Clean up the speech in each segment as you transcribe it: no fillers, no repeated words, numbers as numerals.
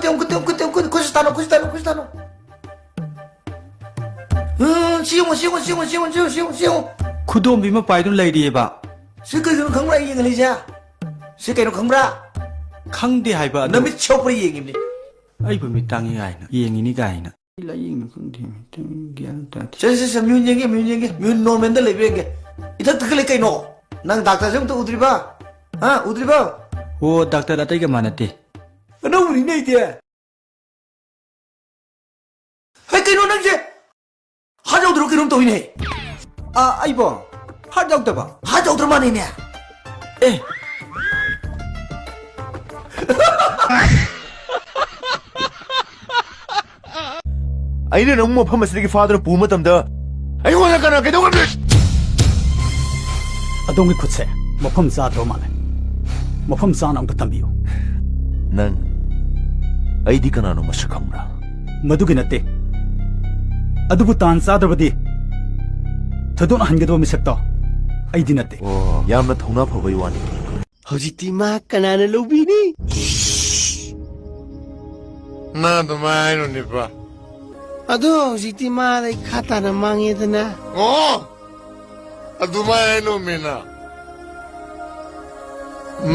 그때 시용 구도 미마 빠이돈 레이디에바 시그는 강라 이행을이자 시그는 강라 강대 하이바 너미 쳐버리 이행입니 아이고 미땅이 가이나 이행이니 가이나 일라 이행은 강대 미땅 기안다 저저저 뮤닝게 뮤 노멘들 레베게 이다 특글레 까이노 난 닥터 좀또 우드리바 아 우드리바 오 닥터 다이가 마나테 너 우리 네이데 하이 까이노 낭제 하자우드로 그럼 또 이네 아 아이보 하자우드바 하자우드로만 이네 에 아이는 엄마 파마 쓰레기 파드는 부모 땀다 아이고 잠깐만 그동안 아동이 쿠체 모품 싸도 말해 모품 싸나도 탐비요 난 아이디 까나노 마스 강라 मधुगी नते अदुबु तान चादबदी थदोन हनगदो मिसक्तो आइदि नते 오 야마 통나 퍼버이 와니 हौजिति मा कनाना लौबिनी 나도 많이 노니까. अदो हौजिति मा लाई खाता न मांगेदना 아도 많이 노미나.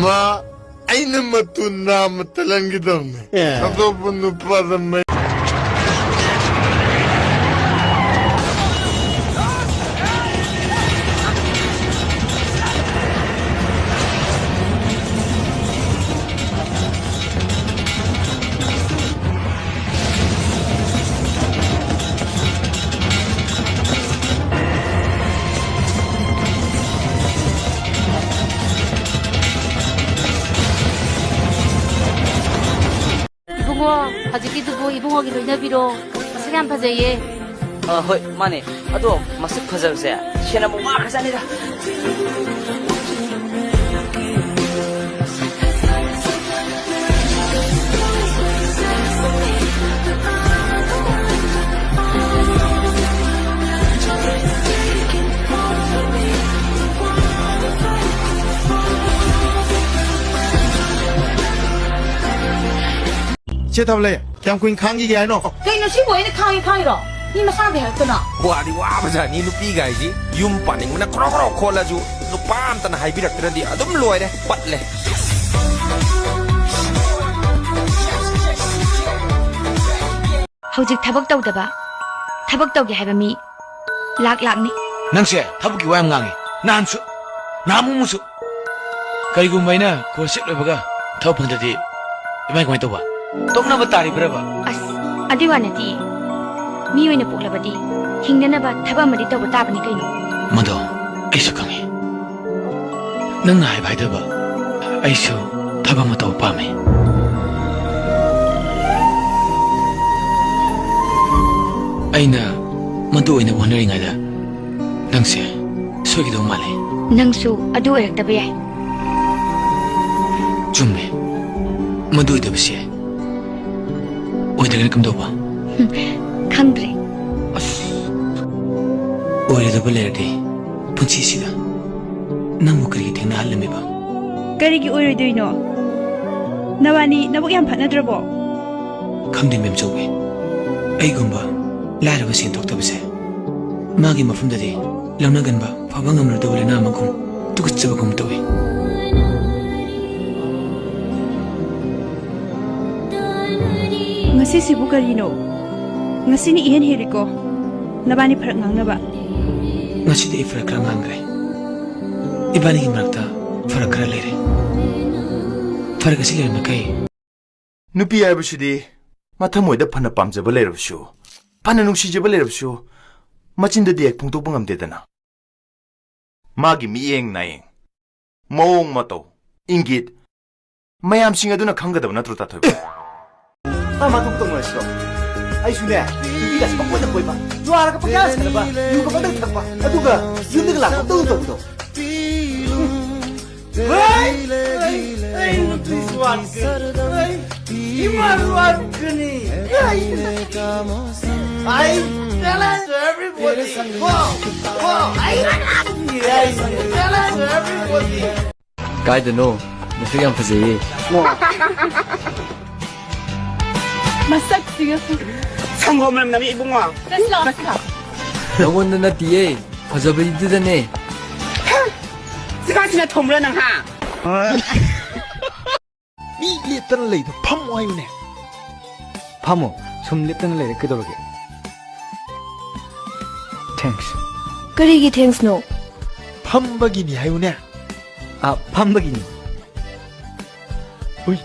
마 아이는 맛도 나 맛달란 게 없네. 나도 분노 받으면. 이봉어, 바지기도 이봉어기 로이나비로 masak이 안 파자예. ꯍꯣꯏ ꯃꯥꯅꯦ ꯑꯗꯣ ꯃꯁꯛ ꯐꯖꯕꯁꯦ ꯁꯦꯟ ꯑꯃꯨꯛ ꯋꯥꯈ꯭ꯔꯖꯥꯠꯅꯤꯗ 제답래. 그냥 queen 강기게 아니노. 그냥 시보에는 강이로. 이 마사게 할 거나. 와리 와바자니 누피가이지 윰 빠닝 나 크로크로 콜라주 누팜 따나 하이비락들한디 아좀 로이래 빠tle hꯧ직 thабak tawdaba thабak tawge haiba mi lakni ꯅꯪꯁꯦ ꯊꯕꯛꯀꯤ ꯋꯥ ꯌꯥꯝ ꯉꯥꯡꯉꯦ ꯅꯍꯥꯟꯁꯨ ꯅꯍꯥꯟꯃꯨꯛꯁꯨ ꯀꯔꯤꯒꯨꯝꯕ ꯑꯩꯅ ꯀꯣꯔꯁ ꯂꯣꯏꯕꯒ ꯊꯕꯛ ꯐꯪꯗ꯭ꯔꯗꯤ ꯏꯃꯥꯏ ꯀꯃꯥꯏ ꯇꯧꯕ ꯇꯣꯛꯅꯕ ꯇꯥꯔꯤꯕ꯭ꯔꯕ ꯑꯁ ꯑꯗꯨꯏ ꯋꯥꯅꯗꯤ ꯃꯤ ꯑꯣꯏꯅ ꯄꯣꯛꯂꯕꯗꯤ ꯍꯤꯡꯅꯅꯕ ꯊꯕꯛ ꯑꯃꯗꯤ ꯇꯧꯕ ꯇꯥꯕꯅꯤ ꯀꯩꯅꯣ ꯃꯗꯣ ꯑꯩꯁꯨ ꯈꯪꯉꯤ ꯅꯪꯅ ꯍꯥꯏꯕ ꯍꯥꯏꯗꯕ ꯑꯩꯁꯨ ꯊꯕꯛ ꯑꯃ ꯇꯧꯕ ꯄꯥꯝꯃꯤ ꯑꯩꯅ ꯃꯗꯨ ꯑꯣꯏꯅ ꯍꯣꯠꯅꯔꯤꯉꯩꯗ ꯅꯪꯁꯦ ꯁꯣꯏꯒꯗꯧ ꯃꯥꯜꯂꯤ ꯅꯪꯁꯨ ꯑꯗꯨ ꯑꯣꯏꯔꯛꯇꯕ ꯌꯥꯏ ꯆꯨꯝꯃꯦ ꯃꯗꯨ ꯑꯣꯏꯗꯕꯁꯦ ꯑꯣꯏꯗ꯭ꯔꯒꯅ ꯀꯝꯗꯧꯕ ꯈꯪꯗ꯭ꯔꯦ ꯑꯁ ꯑꯣꯏꯔꯗꯕ ꯂꯩꯔꯗꯤ ꯄꯨꯟꯁꯤꯁꯤꯗ ꯅꯪꯕꯨ ꯀꯔꯤꯒꯤ ꯊꯦꯡꯅꯍꯜꯂꯝꯃꯤꯕ ꯀꯔꯤꯒꯤ ꯑꯣꯏꯔꯣꯏꯗꯣꯏꯅꯣ ꯅꯕꯥꯅꯤ ꯅꯕꯨꯛ ꯌꯥꯝ ꯐꯠꯅꯗ꯭ꯔꯕꯣ ꯈꯪꯗꯦ ꯃꯦꯝꯆꯧꯕꯤ ꯑꯩꯒꯨꯝꯕ ꯂꯥꯏꯔꯕ ꯁꯦꯟꯊꯣꯛꯇꯕꯁꯦ ꯃꯥꯒꯤ ꯃꯐꯝꯗꯗꯤ ꯂꯧꯅꯒꯟꯕ ꯐꯕ ꯉꯝꯂꯣꯏꯗꯕ ꯂꯩꯅꯥ ꯑꯃꯒꯨꯝ ꯇꯨꯀꯠꯆꯕꯒꯨꯝ ꯇꯧꯏ ꯉꯁꯤꯁꯤꯕꯨ ꯀꯔꯤꯅꯣ ꯉꯁꯤꯅꯤ 이hen ꯍꯦꯔꯤꯀꯣ ꯅꯕꯥꯅꯤ ꯐꯔꯛ ꯉꯥꯡꯅꯕ ꯉꯁꯤꯗꯤ ꯑꯩ ꯐꯔꯛ ꯈꯔ ꯉꯥꯡꯈ꯭ꯔꯦ 이반이기 말았다 फरक खरा लेरे फरक असी लेर मकई नुपी आइबुसिदी माथमोइदा फना पामजबा लेरबसु फना नुसिजबा लेरबसु मचिनददी एक फोंतोकपा ngamdedana मागी मियेंग नायेंग मोंग मतो इंगित मयाम सिंग अदुना खंगदब नत्रो ताथोय मा तोंगसिरो आइसुने नुपीगा सबकोइदा कोइबा जुआरगा पकास खनबा युगा बदल थकबा अदुगा युंदगा लाको तौ Kaidano, nasi yang fazee. masaksiga. 상검을 남이 이봉아. 너ಗೊಂ나 뒤에 퍼져버리드다네. 스가시나 톰라는 하. 이 랩던 레이도 팜 와요네. 파모 좀 랩던 레이를 끄도록해. 땡스. 그리기 땡스노. 팜박이니 하요네. 아 판박이니. 어이.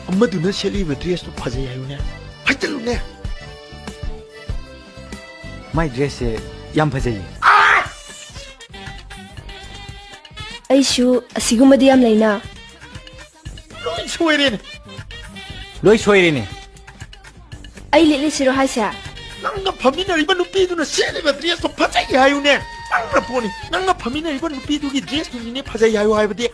엄마도 셀리브 드레스도 파자이 하요네. 하이틀루네. 마이 드레스 얌 파자이. 아이슈 아시구마디 얌 레이나. 로이 소에레네. 로이 소이리네. 아이 리리시로 하샤. 낭가 파미나 이번 누피도나 셀리브 드레스도 파자이 하요네. 낭가 보니 낭가 파미나 이번 누피도기 드레스도 니네 파자이 하요 하이버디.